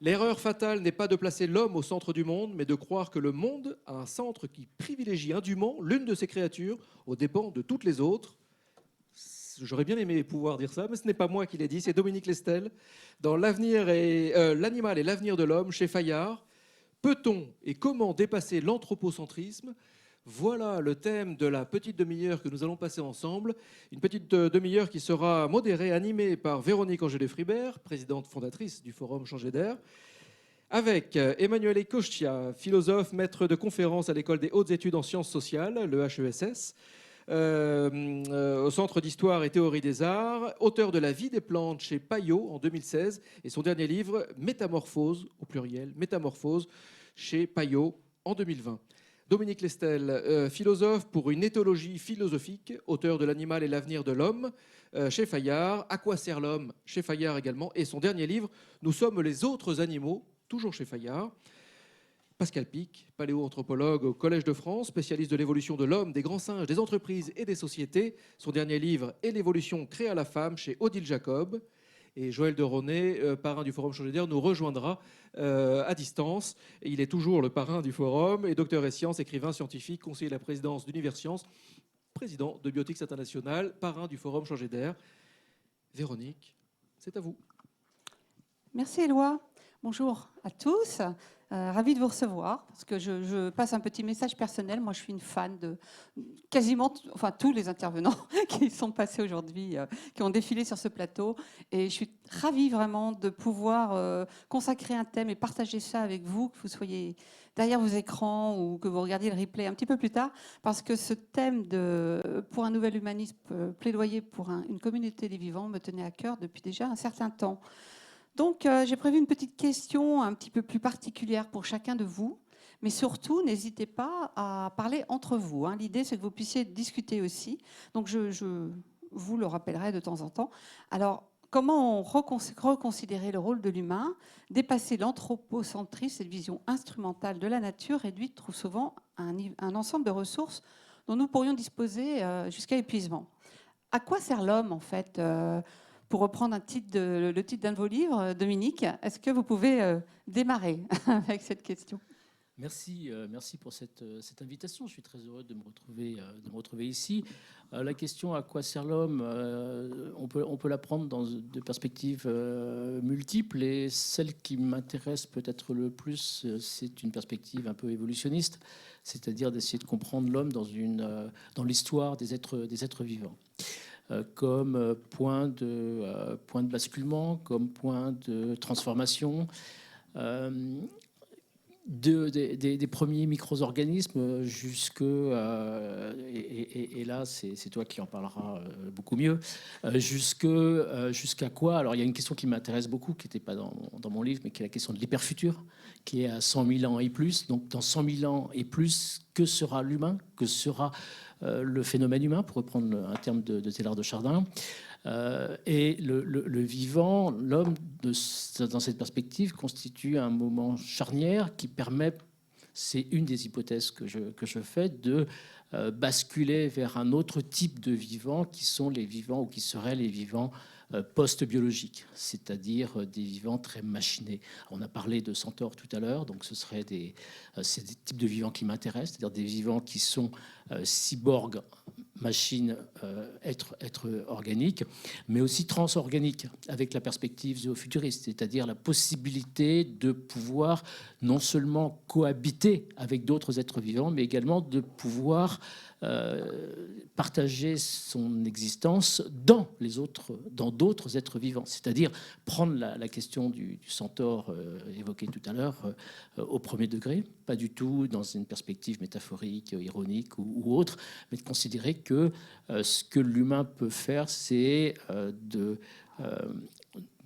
L'erreur fatale n'est pas de placer l'homme au centre du monde, mais de croire que le monde a un centre qui privilégie indûment l'une de ses créatures aux dépens de toutes les autres. J'aurais bien aimé pouvoir dire ça, mais ce n'est pas moi qui l'ai dit, c'est Dominique Lestel dans L'animal et l'avenir de l'homme chez Fayard. Peut-on et comment dépasser l'anthropocentrisme? Voilà le thème de la petite demi-heure que nous allons passer ensemble. Une petite demi-heure qui sera modérée, animée par Véronique Angélé-Fribert, présidente fondatrice du Forum Changer d'air, avec Emanuele Coscia, philosophe, maître de conférences à l'École des hautes études en sciences sociales, le HESS, au Centre d'histoire et théorie des arts, auteur de La vie des plantes chez Payot en 2016 et son dernier livre Métamorphose, au pluriel, Métamorphose, chez Payot en 2020. Dominique Lestel, philosophe pour une éthologie philosophique, auteur de L'animal et l'avenir de l'homme chez Fayard, À quoi sert l'homme chez Fayard également, et son dernier livre Nous sommes les autres animaux, toujours chez Fayard. Pascal Pic, paléoanthropologue au Collège de France, spécialiste de l'évolution de l'homme, des grands singes, des entreprises et des sociétés. Son dernier livre est L'évolution créée à la femme chez Odile Jacob. Et Joël de Ronet, parrain du Forum Changer d'air, nous rejoindra à distance. Et il est toujours le parrain du Forum et docteur et sciences, écrivain scientifique, conseiller de la présidence d'Univers Sciences, président de Biotics International, parrain du Forum Changer d'air. Véronique, c'est à vous. Merci Éloi. Bonjour à tous. Ravie de vous recevoir parce que je passe un petit message personnel. Moi, je suis une fan de quasiment, tous les intervenants qui sont passés aujourd'hui, qui ont défilé sur ce plateau. Et je suis ravie vraiment de pouvoir consacrer un thème et partager ça avec vous, que vous soyez derrière vos écrans ou que vous regardiez le replay un petit peu plus tard, parce que ce thème pour un nouvel humanisme, plaidoyer pour une communauté des vivants, me tenait à cœur depuis déjà un certain temps. Donc, j'ai prévu une petite question un petit peu plus particulière pour chacun de vous. Mais surtout, n'hésitez pas à parler entre vous. L'idée, c'est que vous puissiez discuter aussi. Donc, je vous le rappellerai de temps en temps. Alors, comment reconsidérer le rôle de l'humain? Dépasser l'anthropocentrisme, cette vision instrumentale de la nature réduite trop souvent à un ensemble de ressources dont nous pourrions disposer jusqu'à épuisement. À quoi sert l'homme, en fait pour reprendre le titre d'un de vos livres, Dominique, est-ce que vous pouvez démarrer avec cette question? Merci pour cette invitation. Je suis très heureux de me retrouver ici. La question à quoi sert l'homme, on peut la prendre dans deux perspectives multiples. Et celle qui m'intéresse peut-être le plus, c'est une perspective un peu évolutionniste, c'est-à-dire d'essayer de comprendre l'homme dans l'histoire des êtres vivants. Comme point de basculement, comme point de transformation des premiers micro-organismes et là c'est toi qui en parleras beaucoup mieux, jusqu'à quoi. Alors il y a une question qui m'intéresse beaucoup, qui n'était pas dans mon livre, mais qui est la question de l'hyperfutur, qui est à 100 000 ans et plus. Donc dans 100 000 ans et plus, que sera l'humain, que sera le phénomène humain, pour reprendre un terme de Teilhard de Chardin, et le vivant, l'homme, dans cette perspective, constitue un moment charnière qui permet, c'est une des hypothèses que je fais, de basculer vers un autre type de vivants qui sont les vivants, ou qui seraient les vivants post-biologiques, c'est-à-dire des vivants très machinés. On a parlé de centaures tout à l'heure, donc c'est des types de vivants qui m'intéressent, c'est-à-dire des vivants qui sont cyborgs, machines, êtres organiques, mais aussi transorganiques, avec la perspective zoofuturiste, c'est-à-dire la possibilité de pouvoir non seulement cohabiter avec d'autres êtres vivants, mais également de pouvoir partager son existence dans d'autres êtres vivants, c'est-à-dire prendre la question du centaure évoquée tout à l'heure au premier degré, pas du tout dans une perspective métaphorique, ironique ou autre, mais de considérer que ce que l'humain peut faire, c'est de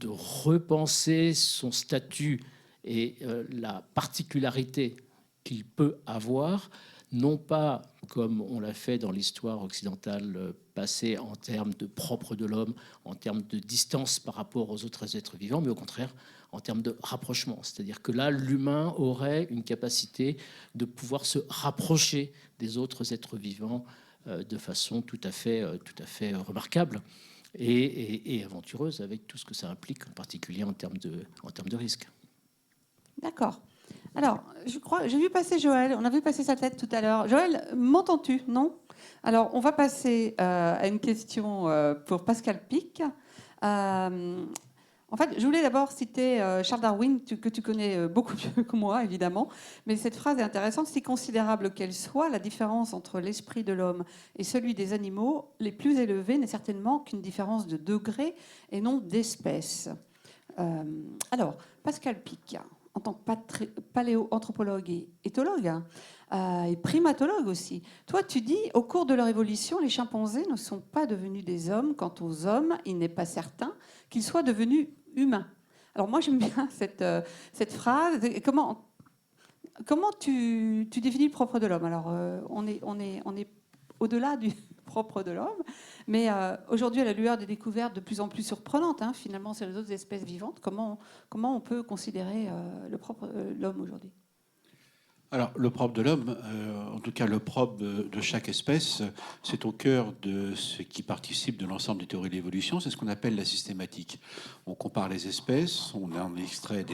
repenser son statut et la particularité qu'il peut avoir, non pas comme on l'a fait dans l'histoire occidentale passée en termes de propre de l'homme, en termes de distance par rapport aux autres êtres vivants, mais au contraire en termes de rapprochement. C'est-à-dire que là, l'humain aurait une capacité de pouvoir se rapprocher des autres êtres vivants de façon tout à fait remarquable et aventureuse, avec tout ce que ça implique, en particulier en termes de risque. D'accord. Alors, je crois, j'ai vu passer Joël, on a vu passer sa tête tout à l'heure. Joël, m'entends-tu? Non? Alors, on va passer à une question pour Pascal Pic. En fait, je voulais d'abord citer Charles Darwin, que tu connais beaucoup mieux que moi, évidemment. Mais cette phrase est intéressante. Si considérable qu'elle soit, la différence entre l'esprit de l'homme et celui des animaux les plus élevés n'est certainement qu'une différence de degré et non d'espèce. Alors, Pascal Pic, en tant que paléoanthropologue et éthologue, et primatologue aussi, toi tu dis, au cours de leur évolution, les chimpanzés ne sont pas devenus des hommes. Quant aux hommes, il n'est pas certain qu'ils soient devenus humains. Alors moi j'aime bien cette phrase. Comment tu définis le propre de l'homme? Alors on est au-delà du propre de l'homme, mais aujourd'hui à la lueur des découvertes de plus en plus surprenantes, finalement sur les autres espèces vivantes, comment on peut considérer le propre de l'homme aujourd'hui? Alors, le propre de l'homme, en tout cas le propre de chaque espèce, c'est au cœur de ce qui participe de l'ensemble des théories de l'évolution, c'est ce qu'on appelle la systématique. On compare les espèces, on en extrait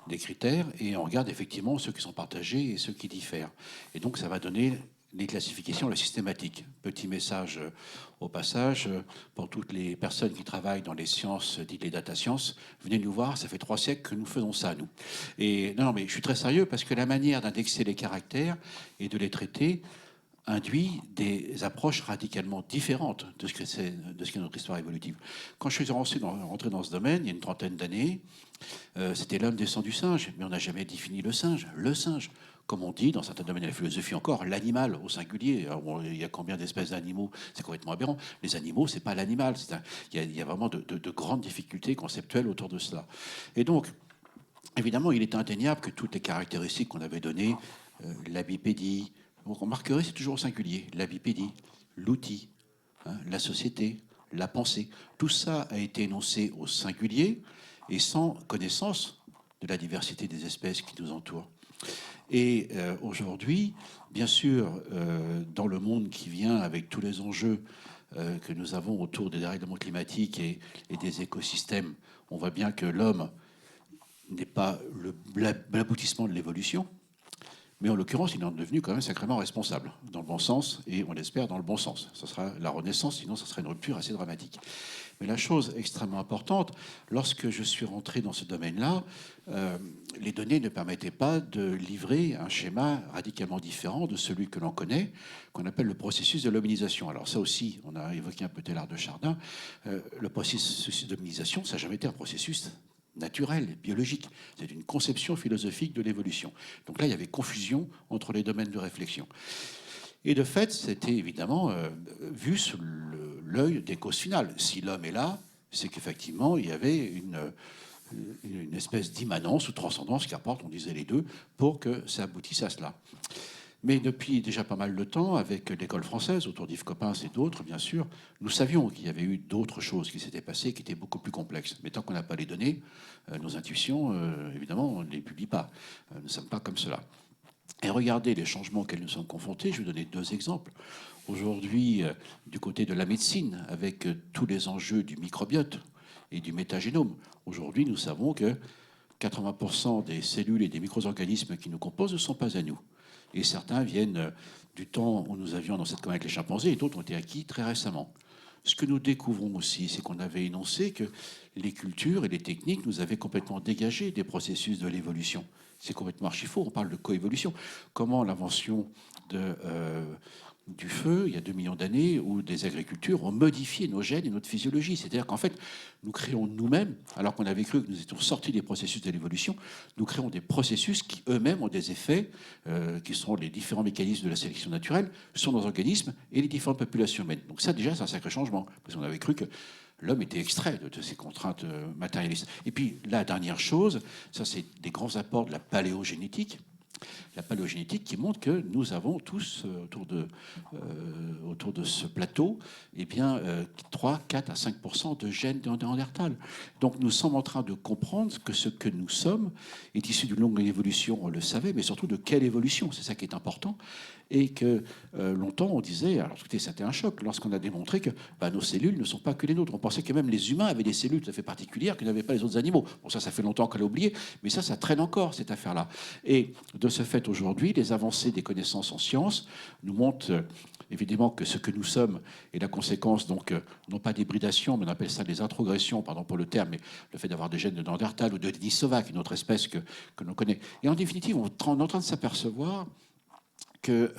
des critères et on regarde effectivement ceux qui sont partagés et ceux qui diffèrent. Et donc ça va donner les classifications, la systématique. Petit message au passage, pour toutes les personnes qui travaillent dans les sciences, dites les data sciences, venez nous voir, ça fait 3 siècles que nous faisons ça, nous. Et non, mais je suis très sérieux parce que la manière d'indexer les caractères et de les traiter induit des approches radicalement différentes de ce qu'est notre histoire évolutive. Quand je suis rentré dans ce domaine, il y a une trentaine d'années, c'était l'homme descend du singe, mais on n'a jamais défini le singe. Le singe, comme on dit dans certains domaines de la philosophie encore, l'animal au singulier. Alors, bon, il y a combien d'espèces d'animaux? C'est complètement aberrant. Les animaux, c'est pas l'animal. Il y a vraiment de grandes difficultés conceptuelles autour de cela. Et donc, évidemment, il est indéniable que toutes les caractéristiques qu'on avait données, la bipédie, vous remarquerez, c'est toujours au singulier, la bipédie, l'outil, la société, la pensée, tout ça a été énoncé au singulier et sans connaissance de la diversité des espèces qui nous entourent. Et aujourd'hui, bien sûr, dans le monde qui vient avec tous les enjeux que nous avons autour des dérèglements climatiques et des écosystèmes, on voit bien que l'homme n'est pas l'aboutissement de l'évolution, mais en l'occurrence, il en est devenu quand même sacrément responsable, dans le bon sens, et on l'espère dans le bon sens. Ce sera la renaissance, sinon ce serait une rupture assez dramatique. Mais la chose extrêmement importante, lorsque je suis rentré dans ce domaine-là, les données ne permettaient pas de livrer un schéma radicalement différent de celui que l'on connaît, qu'on appelle le processus de l'hominisation. Alors ça aussi, on a évoqué un peu Teilhard de Chardin, le processus d'hominisation, ça n'a jamais été un processus naturel, biologique. C'est une conception philosophique de l'évolution. Donc là, il y avait confusion entre les domaines de réflexion. Et de fait, c'était évidemment vu sous l'œil des causes finales. Si l'homme est là, c'est qu'effectivement, il y avait une espèce d'immanence ou transcendance qui apporte, on disait les deux, pour que ça aboutisse à cela. Mais depuis déjà pas mal de temps, avec l'école française, autour d'Yves Coppens et d'autres, bien sûr, nous savions qu'il y avait eu d'autres choses qui s'étaient passées, qui étaient beaucoup plus complexes. Mais tant qu'on n'a pas les données, nos intuitions, évidemment, on ne les publie pas. Nous ne sommes pas comme cela. Et regardez les changements auxquels nous sommes confrontés. Je vais donner 2 exemples. Aujourd'hui, du côté de la médecine, avec tous les enjeux du microbiote et du métagénome, aujourd'hui, nous savons que 80% des cellules et des micro-organismes qui nous composent ne sont pas à nous. Et certains viennent du temps où nous avions dans cette commun avec les chimpanzés, et d'autres ont été acquis très récemment. Ce que nous découvrons aussi, c'est qu'on avait énoncé que les cultures et les techniques nous avaient complètement dégagé des processus de l'évolution. C'est complètement archi-faux, on parle de coévolution. Comment l'invention du feu, il y a 2 millions d'années, ou des agricultures ont modifié nos gènes et notre physiologie. C'est-à-dire qu'en fait, nous créons nous-mêmes, alors qu'on avait cru que nous étions sortis des processus de l'évolution, nous créons des processus qui eux-mêmes ont des effets, qui sont les différents mécanismes de la sélection naturelle, sur nos organismes et les différentes populations humaines. Donc ça, déjà, c'est un sacré changement, parce qu'on avait cru que l'homme était extrait de ces contraintes matérialistes. Et puis, la dernière chose, ça c'est des grands apports de la paléogénétique. La paléogénétique qui montre que nous avons tous, autour autour de ce plateau, eh bien, 3, 4 à 5% de gènes de Néandertal. Donc nous sommes en train de comprendre que ce que nous sommes est issu d'une longue évolution, on le savait, mais surtout de quelle évolution, c'est ça qui est important. Et que longtemps on disait, alors écoutez, c'était un choc lorsqu'on a démontré que nos cellules ne sont pas que les nôtres. On pensait que même les humains avaient des cellules tout à fait particulières que n'avaient pas les autres animaux. Bon, ça fait longtemps qu'on l'a oublié, mais ça traîne encore, cette affaire-là. Et de ce fait, aujourd'hui, les avancées des connaissances en sciences nous montrent évidemment que ce que nous sommes est la conséquence, donc, non pas d'hybridation, mais on appelle ça des introgressions, pardon pour le terme, mais le fait d'avoir des gènes de Néandertal ou de Denisova, qui est une autre espèce que l'on connaît. Et en définitive, on est en train de s'apercevoir que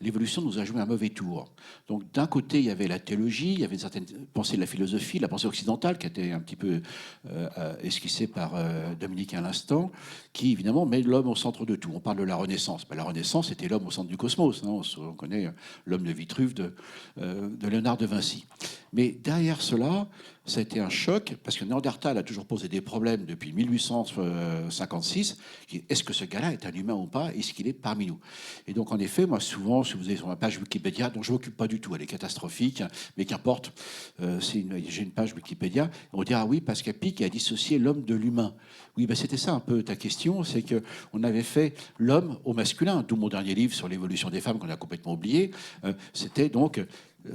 l'évolution nous a joué un mauvais tour. Donc d'un côté, il y avait la théologie, il y avait une certaine pensée de la philosophie, la pensée occidentale, qui a été un petit peu esquissée par Dominique à l'instant, qui évidemment met l'homme au centre de tout. On parle de la Renaissance. La Renaissance, c'était l'homme au centre du cosmos. Hein. On connaît l'homme de Vitruve de Léonard de Vinci. Mais derrière cela, ça a été un choc, parce que Néandertal a toujours posé des problèmes depuis 1856. Est-ce que ce gars-là est un humain ou pas? Est-ce qu'il est parmi nous? Et donc, en effet, moi, souvent, si vous allez sur ma page Wikipédia, dont je ne m'occupe pas du tout, elle est catastrophique, mais qu'importe, j'ai une page Wikipédia, on dit, ah oui, Pascal Pic a dissocié l'homme de l'humain. Oui, ben c'était ça un peu ta question, c'est qu'on avait fait l'homme au masculin, d'où mon dernier livre sur l'évolution des femmes qu'on a complètement oublié. C'était donc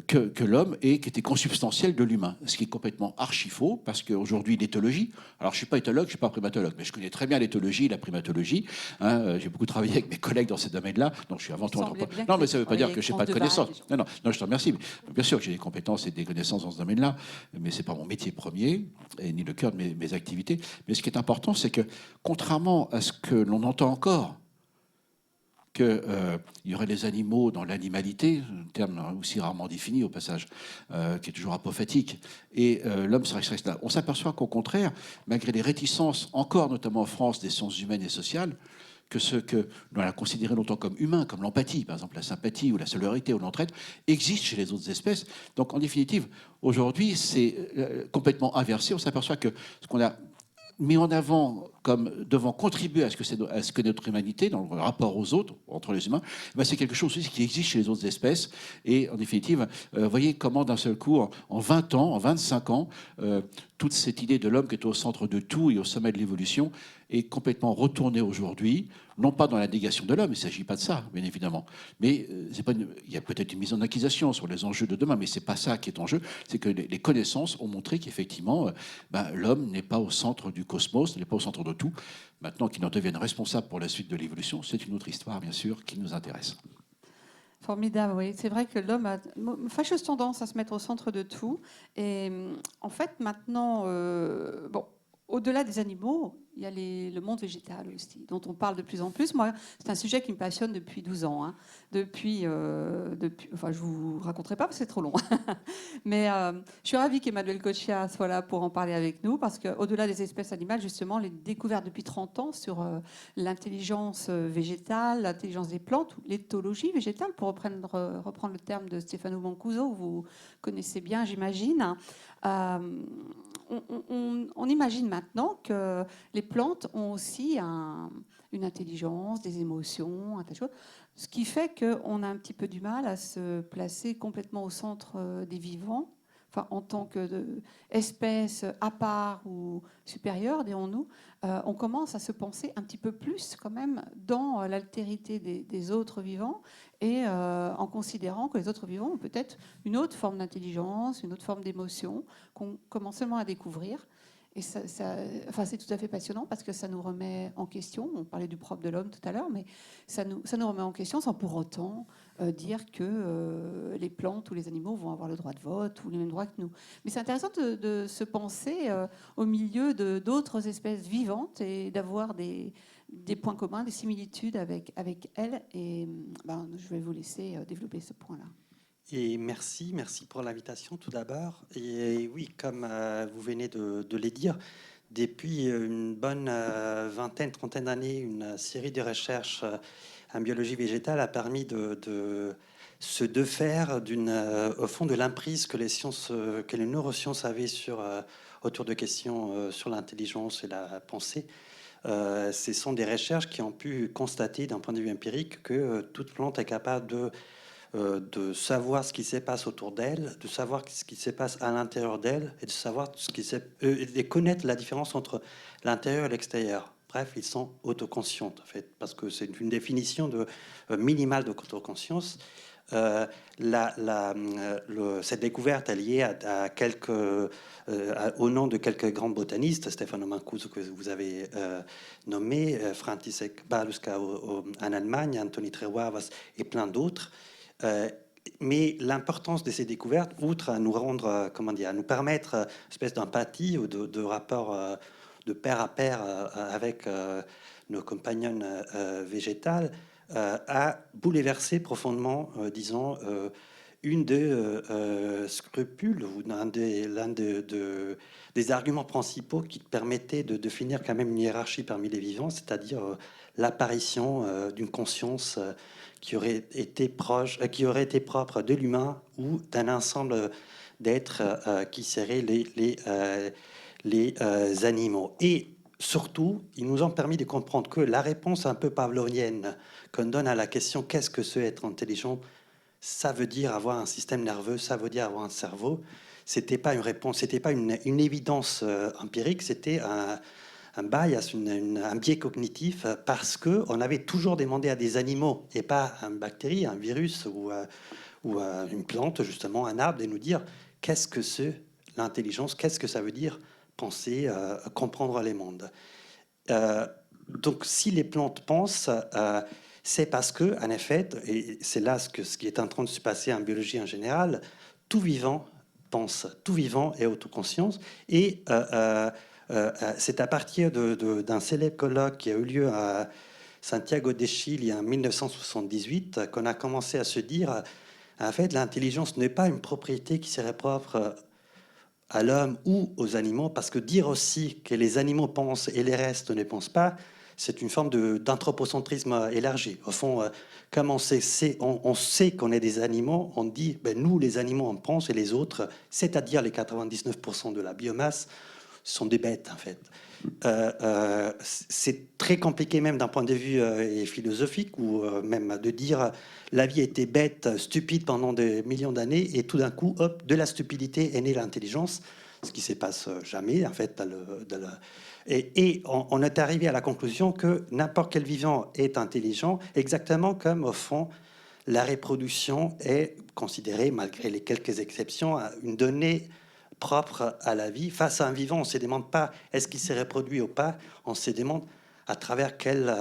que l'homme qui était consubstantiel de l'humain, ce qui est complètement archi-faux, parce qu'aujourd'hui, l'éthologie, alors je ne suis pas éthologue, je ne suis pas primatologue, mais je connais très bien l'éthologie, la primatologie, hein, j'ai beaucoup travaillé avec mes collègues dans ces domaines-là, donc je suis avant tout... Non, mais ça ne veut pas dire que je n'ai pas de connaissances. Non, je te remercie. Bien sûr que j'ai des compétences et des connaissances dans ce domaine-là, mais ce n'est pas mon métier premier, et ni le cœur de mes activités. Mais ce qui est important, c'est que, contrairement à ce que l'on entend encore, qu'il y aurait des animaux dans l'animalité, un terme aussi rarement défini au passage, qui est toujours apophatique, et l'homme serait là. On s'aperçoit qu'au contraire, malgré les réticences, encore notamment en France, des sciences humaines et sociales, que ce que l'on a considéré longtemps comme humain, comme l'empathie, par exemple la sympathie ou la solidarité ou l'entraide, existe chez les autres espèces. Donc en définitive, aujourd'hui, c'est complètement inversé. On s'aperçoit que ce qu'on a mis en avant comme devant contribuer à ce que notre humanité, dans le rapport aux autres, entre les humains, c'est quelque chose aussi qui existe chez les autres espèces. Et en définitive, vous voyez comment d'un seul coup, en 20 ans, en 25 ans, toute cette idée de l'homme qui est au centre de tout et au sommet de l'évolution est complètement retournée aujourd'hui, non pas dans la négation de l'homme, il ne s'agit pas de ça, bien évidemment, mais il y a peut-être une mise en accusation sur les enjeux de demain, mais ce n'est pas ça qui est en jeu, c'est que les connaissances ont montré qu'effectivement, l'homme n'est pas au centre du cosmos, n'est pas au centre de tout. Maintenant qu'il en devienne responsable pour la suite de l'évolution, c'est une autre histoire, bien sûr, qui nous intéresse. Formidable, oui. C'est vrai que l'homme a une fâcheuse tendance à se mettre au centre de tout. Et en fait, maintenant, au-delà des animaux, il y a le monde végétal aussi, dont on parle de plus en plus. Moi, c'est un sujet qui me passionne depuis 12 ans. Hein. Enfin, je ne vous raconterai pas parce que c'est trop long. Mais je suis ravie qu'Emmanuel Coccia soit là pour en parler avec nous, parce qu'au-delà des espèces animales, justement, les découvertes depuis 30 ans sur l'intelligence végétale, l'intelligence des plantes, ou l'éthologie végétale, pour reprendre le terme de Stefano Mancuso, vous connaissez bien, j'imagine. On imagine maintenant que les plantes ont aussi une intelligence, des émotions, un tas de choses, ce qui fait qu'on a un petit peu du mal à se placer complètement au centre des vivants, enfin, en tant qu'espèce à part ou supérieure, dirons-nous. On commence à se penser un petit peu plus quand même dans l'altérité des autres vivants, et en considérant que les autres vivants ont peut-être une autre forme d'intelligence, une autre forme d'émotion qu'on commence seulement à découvrir. Et c'est tout à fait passionnant, parce que ça nous remet en question. On parlait du propre de l'homme tout à l'heure, mais ça nous remet en question sans pour autant dire que les plantes ou les animaux vont avoir le droit de vote ou les mêmes droits que nous. Mais c'est intéressant de se penser au milieu d'autres espèces vivantes et d'avoir des points communs, des similitudes avec elles. Et je vais vous laisser développer ce point-là. Et merci pour l'invitation tout d'abord. Et oui, comme vous venez de le dire, depuis une bonne trentaine d'années, une série de recherches en biologie végétale a permis de se défaire au fond de l'emprise que les neurosciences avaient autour de questions sur l'intelligence et la pensée. Ce sont des recherches qui ont pu constater d'un point de vue empirique que toute plante est capable de de savoir ce qui se passe autour d'elle, de savoir ce qui se passe à l'intérieur d'elle, et de savoir et de connaître la différence entre l'intérieur et l'extérieur. Bref, ils sont autoconscients, en fait, parce que c'est une définition minimale de autoconscience. Cette découverte est liée au nom de quelques grands botanistes, Stefano Mancuso que vous avez nommé, František Baluska en Allemagne, Anthony Trewavas et plein d'autres. Mais l'importance de ces découvertes, outre à nous rendre, à nous permettre une espèce d'empathie ou de rapport de pair à pair avec nos compagnons végétales, a bouleversé profondément, disons, une des scrupules ou l'un des arguments principaux qui permettait de définir quand même une hiérarchie parmi les vivants, c'est-à-dire l'apparition d'une conscience qui aurait été propre de l'humain ou d'un ensemble d'êtres qui seraient les animaux. Et surtout, ils nous ont permis de comprendre que la réponse un peu pavlovienne qu'on donne à la question « qu'est-ce que c'est être intelligent ?» ça veut dire avoir un système nerveux, ça veut dire avoir un cerveau. C'était pas une réponse, c'était pas une évidence empirique, c'était un bias, un biais cognitif, parce que on avait toujours demandé à des animaux et pas à une bactérie, un virus ou une plante, justement, un arbre, de nous dire qu'est-ce que c'est l'intelligence, qu'est-ce que ça veut dire penser, comprendre les mondes. Donc, si les plantes pensent, c'est parce que, en effet, et c'est là ce qui est en train de se passer en biologie en général, tout vivant pense, tout vivant est autoconscience, et c'est à partir d'un célèbre colloque qui a eu lieu à Santiago de Chile en 1978 qu'on a commencé à se dire, en fait, l'intelligence n'est pas une propriété qui serait propre à l'homme ou aux animaux, parce que dire aussi que les animaux pensent et les restes ne pensent pas, c'est une forme d'anthropocentrisme élargi. Au fond, comme on sait qu'on est des animaux, on dit, nous, les animaux, on pense, et les autres, c'est-à-dire les 99% de la biomasse, sont des bêtes, en fait. C'est très compliqué même d'un point de vue philosophique, ou même de dire la vie était bête, stupide pendant des millions d'années, et tout d'un coup, hop, de la stupidité est née l'intelligence, ce qui ne se passe jamais, en fait. Et on est arrivé à la conclusion que n'importe quel vivant est intelligent, exactement comme, au fond, la reproduction est considérée, malgré les quelques exceptions, une donnée propre à la vie. Face à un vivant, on ne se demande pas est-ce qu'il s'est reproduit ou pas, on se demande à travers quel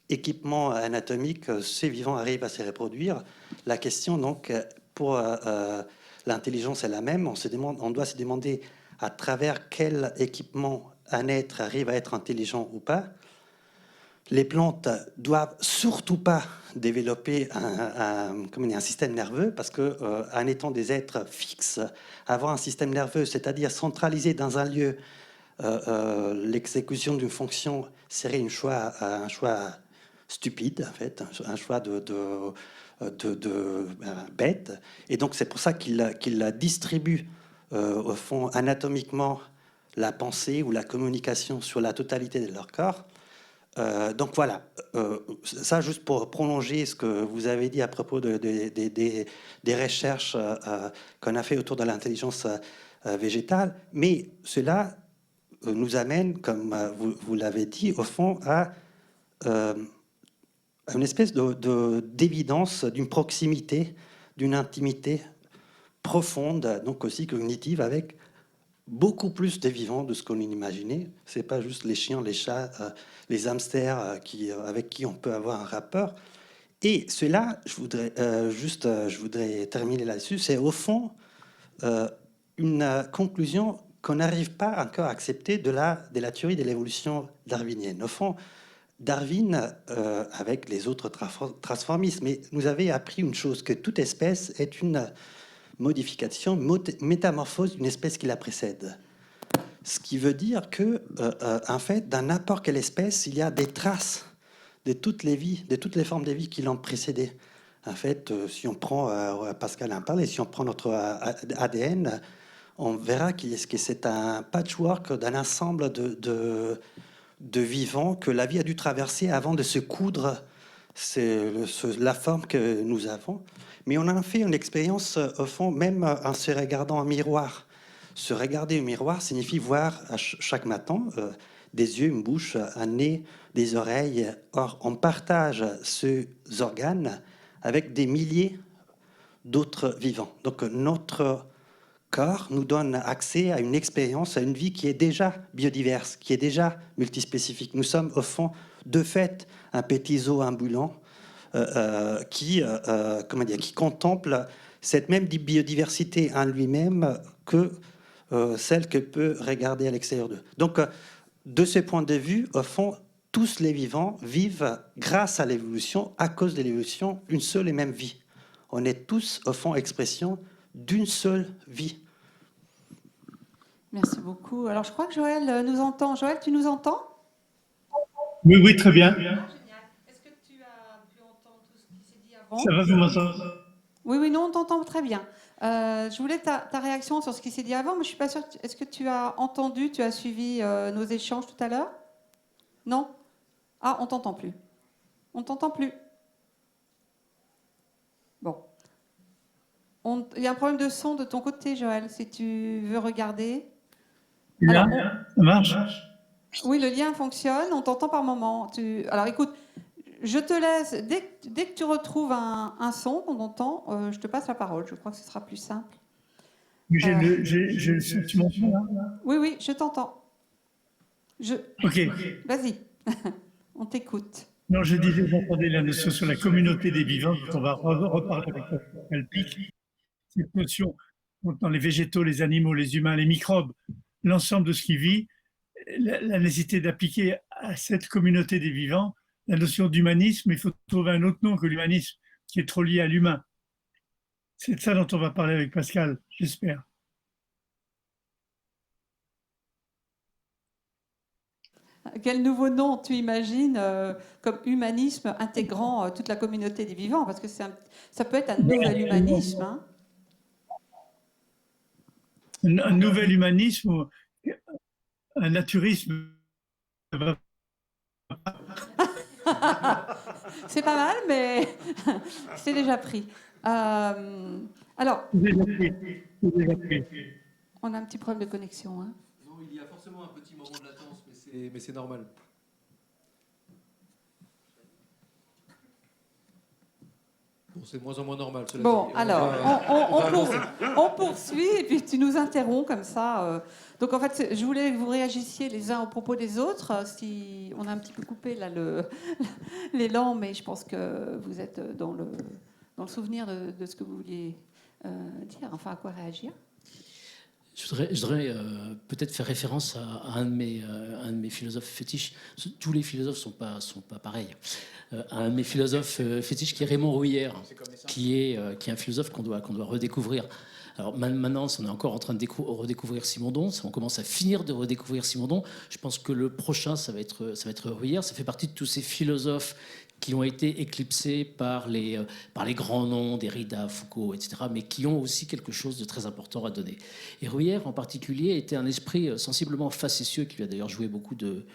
équipement anatomique ces vivants arrivent à se reproduire. La question, donc, pour l'intelligence est la même. On doit se demander à travers quel équipement un être arrive à être intelligent ou pas. Les plantes doivent surtout pas développer un système nerveux, parce que en étant des êtres fixes, avoir un système nerveux, c'est-à-dire centralisé dans un lieu, l'exécution d'une fonction serait un choix stupide, en fait, un choix de bête. Et donc c'est pour ça qu'il distribue au fond anatomiquement la pensée ou la communication sur la totalité de leur corps. Donc voilà, ça juste pour prolonger ce que vous avez dit à propos des recherches qu'on a fait autour de l'intelligence végétale, mais cela nous amène, comme vous l'avez dit, au fond à une espèce d'évidence d'une proximité, d'une intimité profonde, donc aussi cognitive, avec beaucoup plus de vivants de ce qu'on imaginait. C'est pas juste les chiens, les chats, les hamsters avec qui on peut avoir un rapport. Et cela, je voudrais terminer là-dessus, c'est au fond une conclusion qu'on n'arrive pas encore à accepter de la théorie de l'évolution darwinienne. Au fond, Darwin, avec les autres transformistes, mais nous avait appris une chose, que toute espèce est une modification, métamorphose d'une espèce qui la précède. Ce qui veut dire que, en fait, dans n'importe quelle espèce, il y a des traces de toutes les vies, de toutes les formes de vie qui l'ont précédée. En fait, si on prend, Pascal en parle, et si on prend notre ADN, on verra que c'est un patchwork d'un ensemble de vivants que la vie a dû traverser avant de se coudre C'est la forme que nous avons. Mais on en a fait une expérience, au fond, même en se regardant en miroir. Se regarder au miroir signifie voir chaque matin des yeux, une bouche, un nez, des oreilles. Or, on partage ces organes avec des milliers d'autres vivants. Donc, notre corps nous donne accès à une expérience, à une vie qui est déjà biodiverse, qui est déjà multispécifique. Nous sommes, au fond, de fait, un petit zoo ambulant qui contemple cette même biodiversité en lui-même que celle que peut regarder à l'extérieur d'eux. Donc, de ce point de vue, au fond, tous les vivants vivent grâce à l'évolution, à cause de l'évolution, une seule et même vie. On est tous, au fond, expression d'une seule vie. Merci beaucoup. Alors, je crois que Joël nous entend. Joël, tu nous entends? Oui, oui, très bien. Génial. Est-ce que tu as pu entendre tout ce qui s'est dit avant? Ça va, vous m'entendez? Oui, oui, non, on t'entend très bien. Je voulais ta réaction sur ce qui s'est dit avant, mais je suis pas sûre. Est-ce que tu as entendu, tu as suivi nos échanges tout à l'heure? Non? Ah, on t'entend plus. On t'entend plus. Bon. Il y a un problème de son de ton côté, Joël, si tu veux regarder. Là, ça marche? Oui, le lien fonctionne, on t'entend par moment. Alors écoute, je te laisse, dès que tu retrouves un son qu'on entend, je te passe la parole. Je crois que ce sera plus simple. Tu m'entends là? Oui, oui, je t'entends. Ok. Vas-y, on t'écoute. Non, je disais, j'entendais la notion sur la communauté des vivants, dont on va reparler avec Pascal Pic. Cette notion, dans les végétaux, les animaux, les humains, les microbes, l'ensemble de ce qui vit, la nécessité d'appliquer à cette communauté des vivants la notion d'humanisme. Il faut trouver un autre nom que l'humanisme, qui est trop lié à l'humain. C'est de ça dont on va parler avec Pascal, j'espère. Quel nouveau nom tu imagines comme humanisme intégrant toute la communauté des vivants? Parce que ça peut être un nouvel humanisme. Hein. Un nouvel humanisme, ou un naturisme. C'est pas mal, mais c'est déjà pris. Alors, on a un petit problème de connexion. Hein. Non, il y a forcément un petit moment de latence, mais c'est normal. Bon, c'est de moins en moins normal. Cela Bon, dit. alors, va on poursuit et puis tu nous interromps comme ça. Donc en fait, je voulais que vous réagissiez les uns au propos des autres. Si on a un petit peu coupé là l'élan, mais je pense que vous êtes dans le souvenir de ce que vous vouliez dire, enfin à quoi réagir. Je voudrais peut-être faire référence à un de mes philosophes fétiches. Tous les philosophes sont pas pareils. Un de mes philosophes fétiches qui est Raymond Rouillère, qui est un philosophe qu'on doit redécouvrir. Alors maintenant, on est encore en train de redécouvrir Simondon. On commence à finir de redécouvrir Simondon. Je pense que le prochain, ça va être Rouillère. Ça fait partie de tous ces philosophes qui ont été éclipsés par les grands noms, Derrida, Foucault, etc., mais qui ont aussi quelque chose de très important à donner. Et Rouillère, en particulier, était un esprit sensiblement facétieux, qui lui a d'ailleurs joué beaucoup de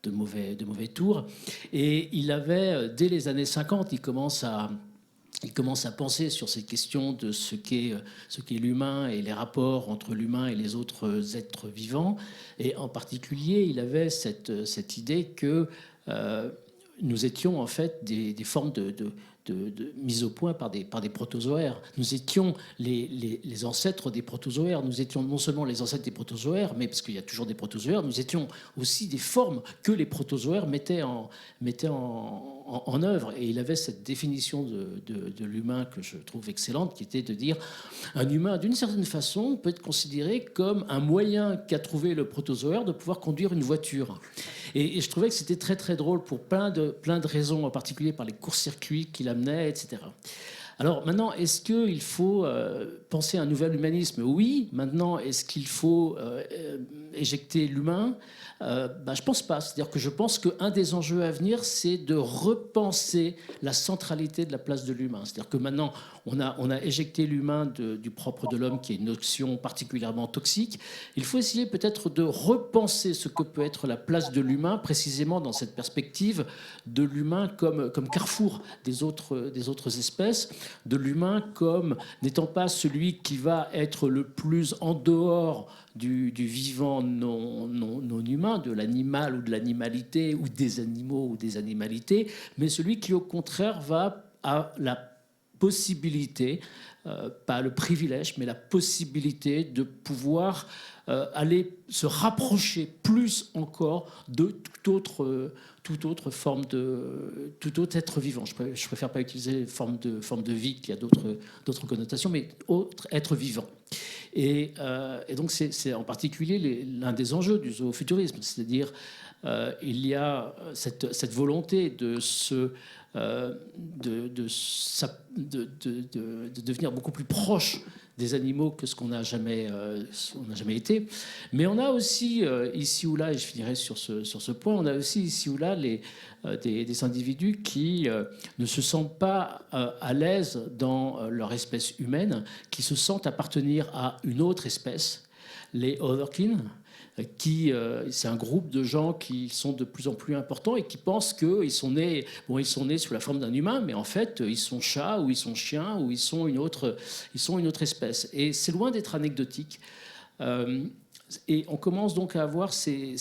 mauvais tours. Et il avait, dès les années 50, il commence à penser sur ces questions de ce qu'est l'humain et les rapports entre l'humain et les autres êtres vivants. Et en particulier, il avait cette idée que nous étions en fait des formes de mise au point par des protozoaires. Nous étions les ancêtres des protozoaires. Nous étions non seulement les ancêtres des protozoaires, mais parce qu'il y a toujours des protozoaires, nous étions aussi des formes que les protozoaires mettaient en œuvre. Et il avait cette définition de l'humain que je trouve excellente, qui était de dire un humain, d'une certaine façon, peut être considéré comme un moyen qu'a trouvé le protozoaire de pouvoir conduire une voiture. Et je trouvais que c'était très très drôle pour plein de raisons, en particulier par les courts-circuits qu'il amenait, etc. Alors maintenant, est-ce qu'il faut penser à un nouvel humanisme? Oui. Maintenant, est-ce qu'il faut éjecter l'humain? Je pense pas. C'est-à-dire que je pense qu'un des enjeux à venir, c'est de repenser la centralité de la place de l'humain. C'est-à-dire que maintenant, on a éjecté l'humain du propre de l'homme, qui est une notion particulièrement toxique. Il faut essayer peut-être de repenser ce que peut être la place de l'humain, précisément dans cette perspective de l'humain comme carrefour des autres espèces, de l'humain comme n'étant pas celui qui va être le plus en dehors du vivant non humain, de l'animal ou de l'animalité, ou des animaux ou des animalités, mais celui qui au contraire va à la possibilité, pas le privilège, mais la possibilité de pouvoir aller se rapprocher plus encore de toute autre forme tout autre être vivant. Je préfère pas utiliser forme de vie, qui a d'autres connotations, mais autre être vivant. Et donc c'est en particulier l'un des enjeux du zoofuturisme, c'est-à-dire il y a cette volonté de devenir beaucoup plus proche des animaux que ce qu'on n'a jamais été. Mais on a aussi, ici ou là, et je finirai sur ce point, on a aussi ici ou là des individus qui ne se sentent pas à l'aise dans leur espèce humaine, qui se sentent appartenir à une autre espèce, les otherkin, c'est un groupe de gens qui sont de plus en plus importants et qui pensent qu'ils sont nés sous la forme d'un humain, mais en fait, ils sont chats ou ils sont chiens ou ils sont une autre espèce. Et c'est loin d'être anecdotique. Et on commence donc à avoir ces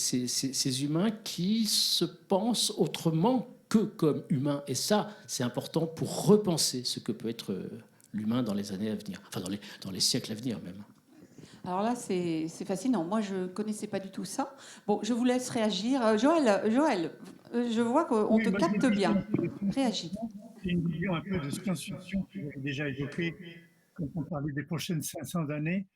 humains qui se pensent autrement que comme humains. Et ça, c'est important pour repenser ce que peut être l'humain dans les années à venir, enfin dans les siècles à venir même. Alors là, c'est fascinant. Moi, je ne connaissais pas du tout ça. Bon, je vous laisse réagir. Joël, je vois qu'on te capte bien. Réagis. C'est une vision un peu de science-fiction que j'avais déjà évoquée quand on parlait des prochaines 500 années.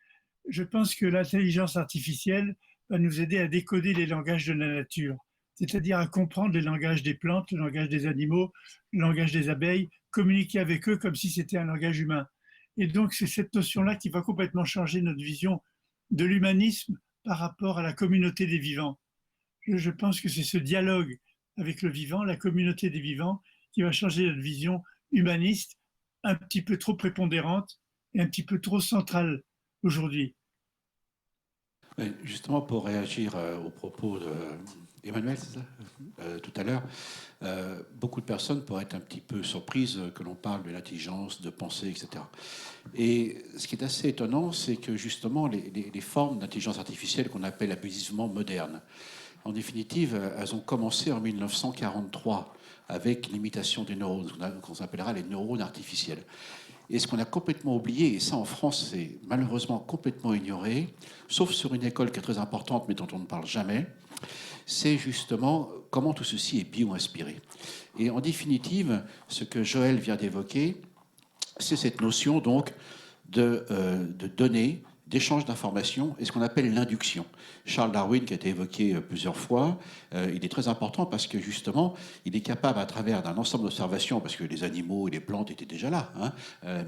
Je pense que l'intelligence artificielle va nous aider à décoder les langages de la nature, c'est-à-dire à comprendre les langages des plantes, le langage des animaux, le langage des abeilles, communiquer avec eux comme si c'était un langage humain. Et donc, c'est cette notion-là qui va complètement changer notre vision de l'humanisme par rapport à la communauté des vivants. Je pense que c'est ce dialogue avec le vivant, la communauté des vivants, qui va changer notre vision humaniste, un petit peu trop prépondérante et un petit peu trop centrale aujourd'hui. Justement, pour réagir aux propos d'Emmanuel, c'est ça, tout à l'heure, beaucoup de personnes pourraient être un petit peu surprises que l'on parle de l'intelligence, de pensée, etc. Et ce qui est assez étonnant, c'est que justement, les formes d'intelligence artificielle qu'on appelle abusivement modernes, en définitive, elles ont commencé en 1943 avec l'imitation des neurones, qu'on appellera les neurones artificiels. Et ce qu'on a complètement oublié, et ça en France c'est malheureusement complètement ignoré, sauf sur une école qui est très importante mais dont on ne parle jamais, c'est justement comment tout ceci est bio-inspiré. Et en définitive, ce que Joël vient d'évoquer, c'est cette notion donc de données, d'échange d'informations et ce qu'on appelle l'induction. Charles Darwin, qui a été évoqué plusieurs fois, il est très important parce que justement, il est capable à travers d'un ensemble d'observations, parce que les animaux et les plantes étaient déjà là,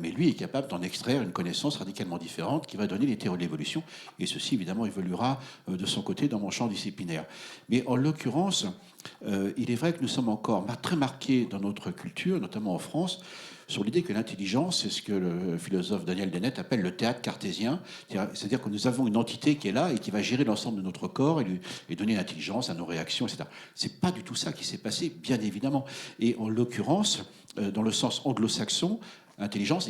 mais lui est capable d'en extraire une connaissance radicalement différente qui va donner les théories de l'évolution, et ceci évidemment évoluera de son côté dans mon champ disciplinaire. Mais en l'occurrence, il est vrai que nous sommes encore très marqués dans notre culture, notamment en France, sur l'idée que l'intelligence, c'est ce que le philosophe Daniel Dennett appelle le théâtre cartésien, c'est-à-dire que nous avons une entité qui est là et qui va gérer l'ensemble de notre corps et donner l'intelligence à nos réactions, etc. C'est pas du tout ça qui s'est passé, bien évidemment. Et en l'occurrence, dans le sens anglo-saxon, intelligence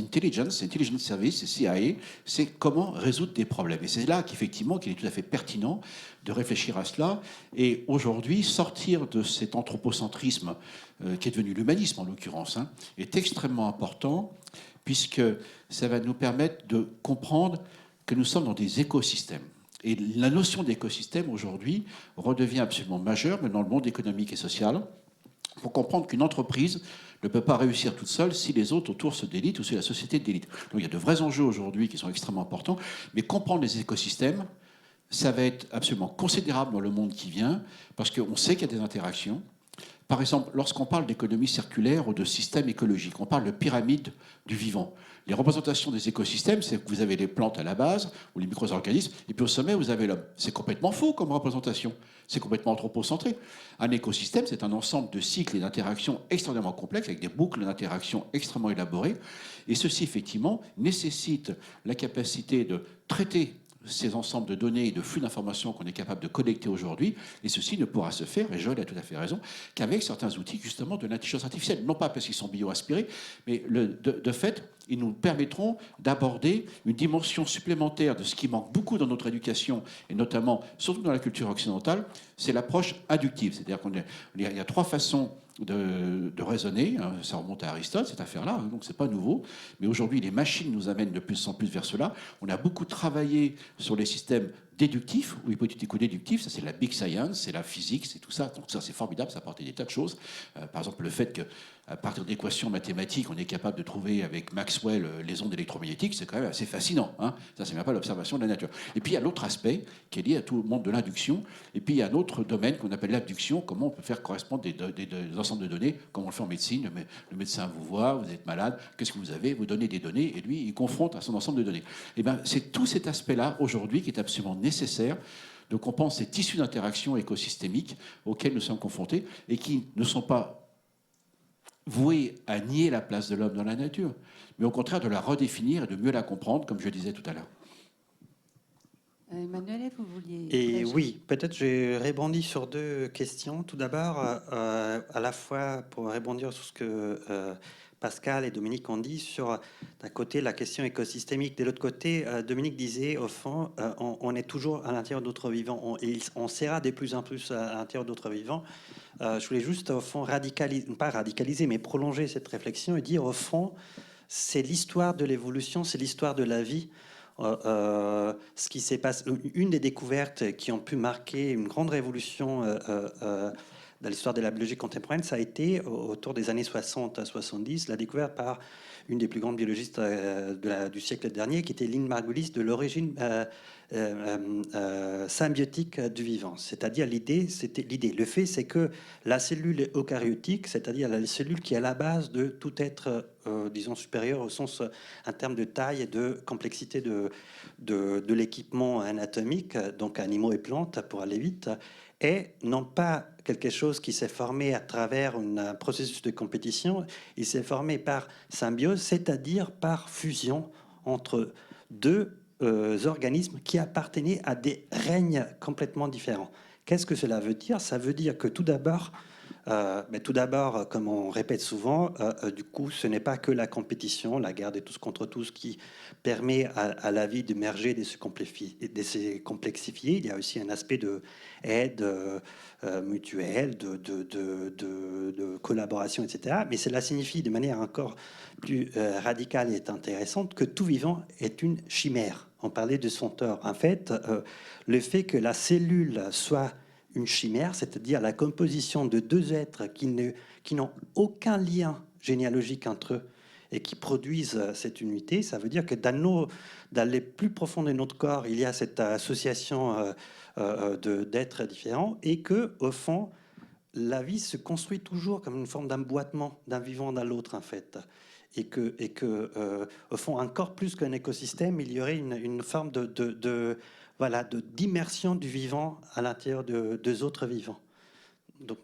service, CIA, c'est comment résoudre des problèmes. Et c'est là qu'effectivement, qu'il est tout à fait pertinent de réfléchir à cela. Et aujourd'hui, sortir de cet anthropocentrisme qui est devenu l'humanisme en l'occurrence, est extrêmement important puisque ça va nous permettre de comprendre que nous sommes dans des écosystèmes. Et la notion d'écosystème aujourd'hui redevient absolument majeure, même dans le monde économique et social, pour comprendre qu'une entreprise ne peut pas réussir toute seule si les autres autour se délitent ou si la société délite. Donc il y a de vrais enjeux aujourd'hui qui sont extrêmement importants, mais comprendre les écosystèmes, ça va être absolument considérable dans le monde qui vient, parce qu'on sait qu'il y a des interactions, Par exemple, lorsqu'on parle d'économie circulaire ou de système écologique, on parle de pyramide du vivant. Les représentations des écosystèmes, c'est que vous avez les plantes à la base, ou les micro-organismes, et puis au sommet, vous avez l'homme. C'est complètement faux comme représentation. C'est complètement anthropocentré. Un écosystème, c'est un ensemble de cycles et d'interactions extrêmement complexes, avec des boucles d'interaction extrêmement élaborées. Et ceci, effectivement, nécessite la capacité de traiter ces ensembles de données et de flux d'informations qu'on est capable de collecter aujourd'hui, et ceci ne pourra se faire, et Joël a tout à fait raison, qu'avec certains outils justement de l'intelligence artificielle, non pas parce qu'ils sont bio-aspirés, mais de fait, ils nous permettront d'aborder une dimension supplémentaire de ce qui manque beaucoup dans notre éducation, et notamment, surtout dans la culture occidentale, c'est l'approche inductive. C'est-à-dire qu'il y a 3 façons de raisonner, ça remonte à Aristote, cette affaire-là, donc c'est pas nouveau, mais aujourd'hui les machines nous amènent de plus en plus vers cela. On a beaucoup travaillé sur les systèmes déductifs ou hypothético-déductifs, ça c'est la big science, c'est la physique, c'est tout ça, donc ça c'est formidable, ça apporte des tas de choses. Par exemple le fait qu'à partir d'équations mathématiques, on est capable de trouver avec Maxwell les ondes électromagnétiques, c'est quand même assez fascinant, hein. Ça c'est même pas l'observation de la nature. Et puis il y a l'autre aspect qui est lié à tout le monde de l'induction, et puis il y a un autre domaine qu'on appelle l'abduction, comment on peut faire correspondre des ensembles de données, comme on le fait en médecine, le médecin vous voit, vous êtes malade, qu'est-ce que vous avez, vous donnez des données, et lui il confronte à son ensemble de données. Et bien c'est tout cet aspect-là aujourd'hui qui est absolument nécessaire de comprendre ces tissus d'interaction écosystémiques auxquels nous sommes confrontés et qui ne sont pas voués à nier la place de l'homme dans la nature, mais au contraire de la redéfinir et de mieux la comprendre, comme je le disais tout à l'heure. Emmanuel, vous vouliez... Et oui, peut-être je rebondis sur 2 questions. Tout d'abord, à la fois pour rebondir sur ce que Pascal et Dominique ont dit sur, d'un côté, la question écosystémique. De l'autre côté, Dominique disait, au fond, on est toujours à l'intérieur d'autres vivants. On sera de plus en plus à l'intérieur d'autres vivants. Je voulais juste, au fond, pas radicaliser, mais prolonger cette réflexion et dire, au fond, c'est l'histoire de l'évolution, c'est l'histoire de la vie. Ce qui s'est passé, une des découvertes qui ont pu marquer une grande révolution dans l'histoire de la biologie contemporaine, ça a été autour des années 60 à 70, la découverte par une des plus grandes biologistes du siècle dernier, qui était Lynn Margulis, de l'origine symbiotique du vivant. C'est-à-dire le fait, c'est que la cellule eucaryotique, c'est-à-dire la cellule qui est à la base de tout être, disons, supérieur au sens en termes de taille et de complexité de l'équipement anatomique, donc animaux et plantes, pour aller vite, est non pas quelque chose qui s'est formé à travers un processus de compétition, il s'est formé par symbiose, c'est-à-dire par fusion entre 2 organismes qui appartenaient à des règnes complètement différents. Qu'est-ce que cela veut dire? Ça veut dire que tout d'abord, comme on répète souvent, du coup, ce n'est pas que la compétition, la guerre de tous contre tous qui permet à la vie d'émerger, de se complexifier. Il y a aussi un aspect de aide mutuelle, de collaboration, etc. Mais cela signifie de manière encore plus radicale et intéressante que tout vivant est une chimère. On parlait de Sentor. En fait, le fait que la cellule soit une chimère, c'est-à-dire la composition de 2 êtres qui n'ont aucun lien généalogique entre eux et qui produisent cette unité, ça veut dire que dans les plus profonds de notre corps, il y a cette association d'êtres différents et que, au fond, la vie se construit toujours comme une forme d'emboîtement d'un vivant dans l'autre, en fait. Et que au fond, encore plus qu'un écosystème, il y aurait une forme d'immersion du vivant à l'intérieur de 2 autres vivants. Donc,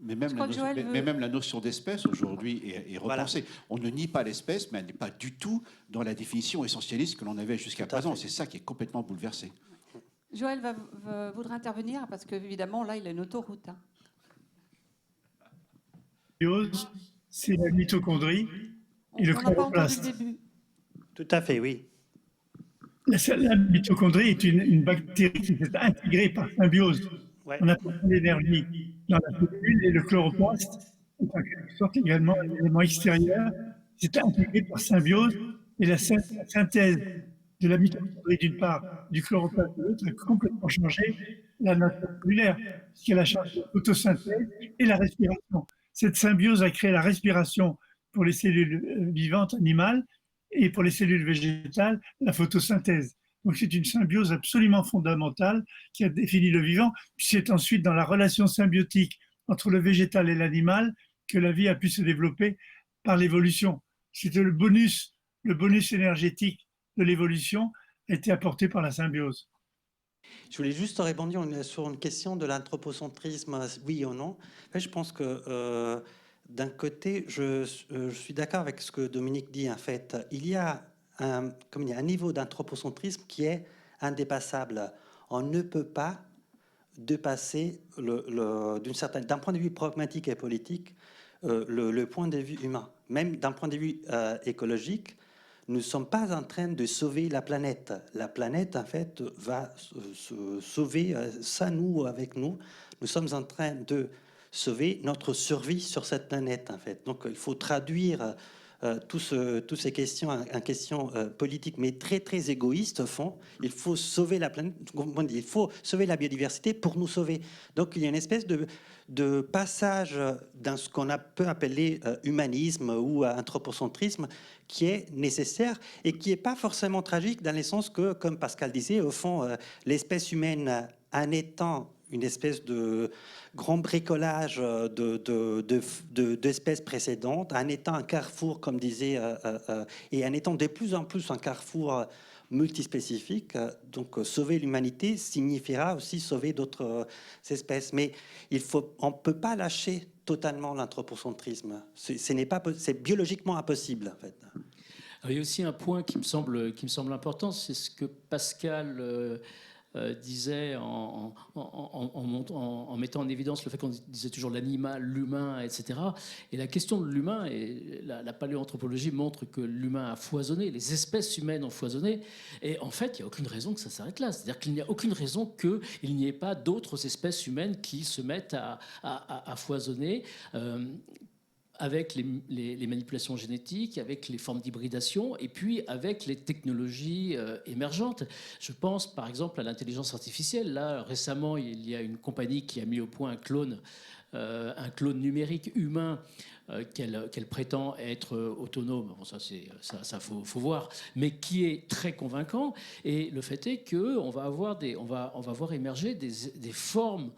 Mais même la notion d'espèce aujourd'hui est repensée. Voilà. On ne nie pas l'espèce, mais elle n'est pas du tout dans la définition essentialiste que l'on avait jusqu'à présent. C'est ça qui est complètement bouleversé. Joël voudra intervenir parce qu'évidemment, là, il a une autoroute. Hein. C'est la mitochondrie et le chloroplaste. Tout à fait, oui. La mitochondrie est une bactérie qui s'est intégrée par symbiose. Ouais. On a l'énergie dans la cellule et le chloroplaste est en quelque sorte également un élément extérieur. C'est intégré par symbiose et la synthèse de la mitochondrie d'une part, du chloroplaste de l'autre a complètement changé la nature cellulaire, puisqu'elle a changé la photosynthèse et la respiration. Cette symbiose a créé la respiration pour les cellules vivantes animales et pour les cellules végétales, la photosynthèse. Donc c'est une symbiose absolument fondamentale qui a défini le vivant. Puis c'est ensuite dans la relation symbiotique entre le végétal et l'animal que la vie a pu se développer par l'évolution. C'était le bonus énergétique de l'évolution a été apporté par la symbiose. Je voulais juste rebondir sur une question de l'anthropocentrisme, oui ou non. En fait, je pense que d'un côté, je suis d'accord avec ce que Dominique dit. En fait, il y a un niveau d'anthropocentrisme qui est indépassable. On ne peut pas dépasser d'un point de vue pragmatique et politique le point de vue humain. Même d'un point de vue écologique, nous ne sommes pas en train de sauver la planète. La planète, en fait, va se sauver sans nous, avec nous. Nous sommes en train de sauver notre survie sur cette planète, en fait. Donc, il faut traduire toutes ces questions en questions politiques, mais très, très égoïstes, au fond. Il faut sauver la planète, il faut sauver la biodiversité pour nous sauver. Donc, il y a une espèce de passage dans ce qu'on peut appeler humanisme ou anthropocentrisme qui est nécessaire et qui n'est pas forcément tragique dans le sens que, comme Pascal disait, au fond, l'espèce humaine, en étant une espèce de grand bricolage d'espèces précédentes, en étant un carrefour, comme disait, et en étant de plus en plus un carrefour multispécifique. Donc, sauver l'humanité signifiera aussi sauver d'autres espèces. Mais on ne peut pas lâcher totalement l'anthropocentrisme. C'est biologiquement impossible, en fait. Alors, il y a aussi un point qui me semble important, c'est ce que Pascal disait en mettant en évidence le fait qu'on disait toujours l'animal, l'humain, etc. Et la question de l'humain, et la paléoanthropologie montre que l'humain a foisonné, les espèces humaines ont foisonné, et en fait, il n'y a aucune raison que ça s'arrête là. C'est-à-dire qu'il n'y a aucune raison qu'il n'y ait pas d'autres espèces humaines qui se mettent à foisonner. Avec les manipulations génétiques, avec les formes d'hybridation et puis avec les technologies émergentes. Je pense par exemple à l'intelligence artificielle. Là, récemment, il y a une compagnie qui a mis au point un clone numérique humain qu'elle prétend être autonome. Bon, ça faut voir, mais qui est très convaincant. Et le fait est qu'on va voir émerger des formes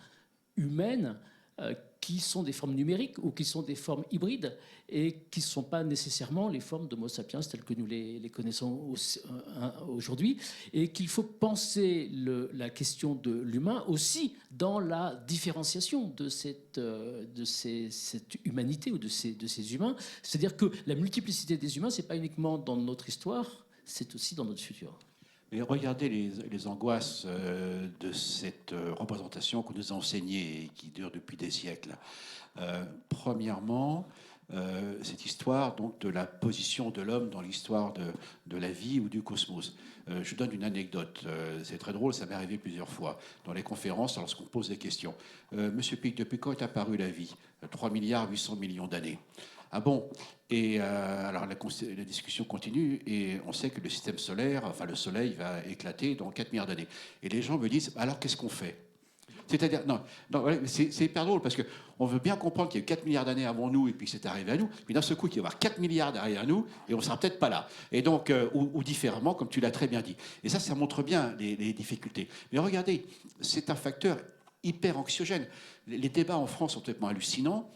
humaines qui sont des formes numériques ou qui sont des formes hybrides et qui ne sont pas nécessairement les formes d'Homo sapiens telles que nous les connaissons aujourd'hui, et qu'il faut penser la question de l'humain aussi dans la différenciation de cette humanité ou de ces humains. C'est-à-dire que la multiplicité des humains, ce n'est pas uniquement dans notre histoire, c'est aussi dans notre futur. Mais regardez les angoisses de cette représentation qu'on nous a enseignée et qui dure depuis des siècles. Premièrement, cette histoire donc, de la position de l'homme dans l'histoire de la vie ou du cosmos. Je vous donne une anecdote. C'est très drôle, ça m'est arrivé plusieurs fois dans les conférences lorsqu'on pose des questions. Monsieur Pic, depuis quand est apparue la vie ? 3 milliards 800 millions d'années. Ah bon? Et alors la discussion continue et on sait que le système solaire, enfin le Soleil va éclater dans 4 milliards d'années. Et les gens me disent, alors qu'est-ce qu'on fait? C'est-à-dire, non c'est hyper drôle parce qu'on veut bien comprendre qu'il y a eu 4 milliards d'années avant nous et puis c'est arrivé à nous, mais d'un seul coup, il va y avoir 4 milliards derrière nous et on ne sera peut-être pas là. Et donc, ou différemment, comme tu l'as très bien dit. Et ça montre bien les difficultés. Mais regardez, c'est un facteur hyper anxiogène. Les débats en France sont complètement hallucinants.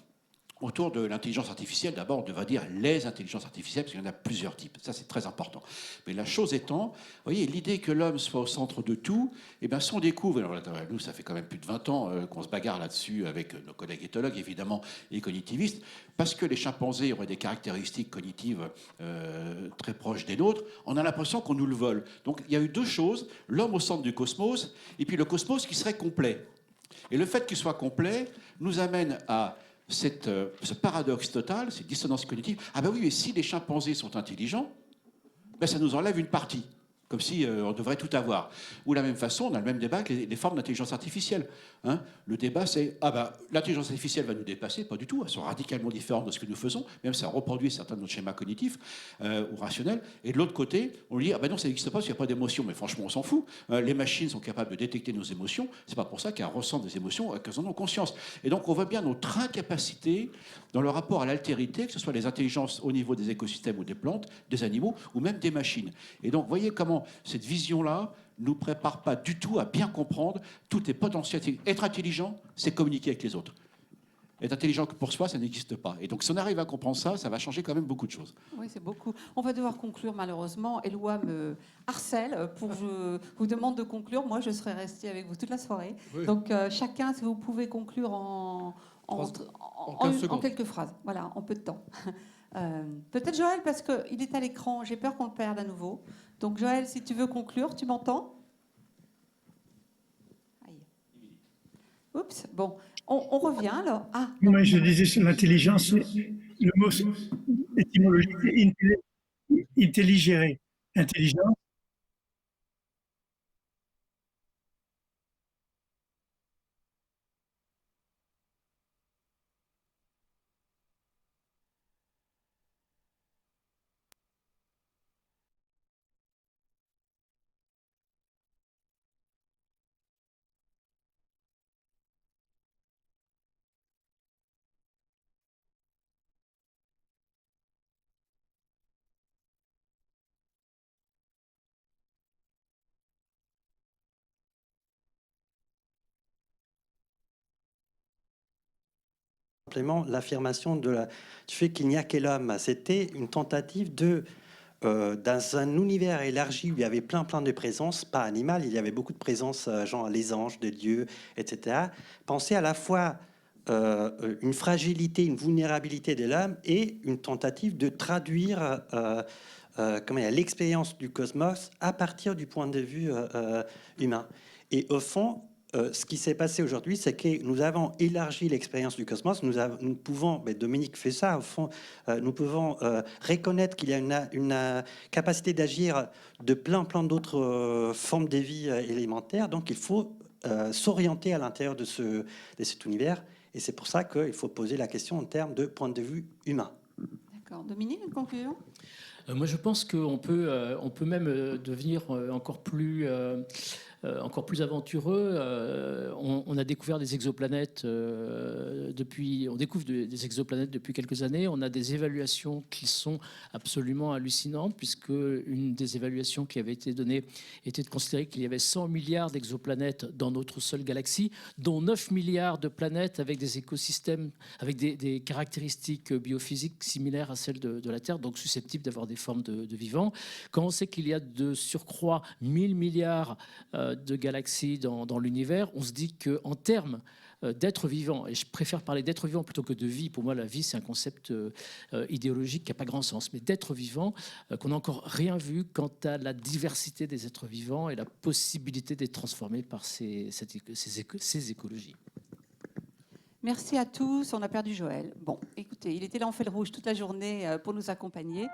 Autour de l'intelligence artificielle, d'abord, on devrait dire les intelligences artificielles, parce qu'il y en a plusieurs types. Ça, c'est très important. Mais la chose étant, vous voyez, l'idée que l'homme soit au centre de tout, eh bien, si on découvre, alors nous, ça fait quand même plus de 20 ans qu'on se bagarre là-dessus avec nos collègues éthologues, évidemment, et cognitivistes, parce que les chimpanzés auraient des caractéristiques cognitives très proches des nôtres, on a l'impression qu'on nous le vole. Donc, il y a eu deux choses, l'homme au centre du cosmos, et puis le cosmos qui serait complet. Et le fait qu'il soit complet nous amène à ce paradoxe total, cette dissonance cognitive. Ah ben oui, mais si les chimpanzés sont intelligents, ben ça nous enlève une partie, comme si on devrait tout avoir. Ou de la même façon, on a le même débat que les formes d'intelligence artificielle. Hein. Le débat, c'est l'intelligence artificielle va nous dépasser, pas du tout. Elles sont radicalement différentes de ce que nous faisons, même ça reproduit certains de nos schémas cognitifs ou rationnels. Et de l'autre côté, on lui dit non, ça n'existe pas parce qu'il n'y a pas d'émotion. Mais franchement, on s'en fout. Les machines sont capables de détecter nos émotions. C'est pas pour ça qu'elles ressentent des émotions, qu'elles en ont conscience. Et donc, on voit bien notre incapacité dans le rapport à l'altérité, que ce soit les intelligences au niveau des écosystèmes ou des plantes, des animaux ou même des machines. Et donc, voyez comment cette vision-là ne nous prépare pas du tout à bien comprendre toutes les potentialités. Être intelligent, c'est communiquer avec les autres. Être intelligent que pour soi, ça n'existe pas. Et donc, si on arrive à comprendre ça, ça va changer quand même beaucoup de choses. Oui, c'est beaucoup. On va devoir conclure malheureusement. Éloi me harcèle pour je vous demande de conclure. Moi, je serai restée avec vous toute la soirée. Oui. Donc, chacun, si vous pouvez conclure en, En 15 secondes. quelques phrases. Voilà, en peu de temps. Peut-être Joël, parce qu'il est à l'écran. J'ai peur qu'on le perde à nouveau. Donc, Joël, si tu veux conclure, tu m'entends? Aïe. Oups. Bon, on revient alors. Ah, non. Moi, je disais sur l'intelligence, le mot étymologique, c'est intelligere. Intelligence, Simplement, l'affirmation du fait qu'il n'y a que l'homme, c'était une tentative dans un univers élargi où il y avait plein de présences, pas animales, il y avait beaucoup de présences, genre les anges, de Dieu, etc. Penser à la fois une fragilité, une vulnérabilité de l'homme et une tentative de traduire l'expérience du cosmos à partir du point de vue humain. Et au fond, ce qui s'est passé aujourd'hui, c'est que nous avons élargi l'expérience du cosmos. Nous pouvons, mais Dominique fait ça, au fond, nous pouvons reconnaître qu'il y a une capacité d'agir de plein d'autres formes de vie élémentaires. Donc, il faut s'orienter à l'intérieur de cet univers. Et c'est pour ça qu'il faut poser la question en termes de point de vue humain. D'accord. Dominique, une conclusion? Moi, je pense qu'on peut, on peut même devenir encore plus aventureux. On a découvert des exoplanètes on découvre des exoplanètes depuis quelques années. On a des évaluations qui sont absolument hallucinantes, puisque une des évaluations qui avait été donnée était de considérer qu'il y avait 100 milliards d'exoplanètes dans notre seule galaxie, dont 9 milliards de planètes avec des écosystèmes, avec des caractéristiques biophysiques similaires à celles de la Terre, donc susceptibles d'avoir des formes de vivants. Quand on sait qu'il y a de surcroît 1000 milliards de galaxies dans l'univers, on se dit qu'en termes d'être vivant, et je préfère parler d'être vivant plutôt que de vie, pour moi la vie c'est un concept idéologique qui n'a pas grand sens, mais d'être vivant, qu'on n'a encore rien vu quant à la diversité des êtres vivants et la possibilité d'être transformés par ces écologies. Merci à tous. On a perdu Joël. Bon, écoutez, il était là en fil rouge toute la journée pour nous accompagner.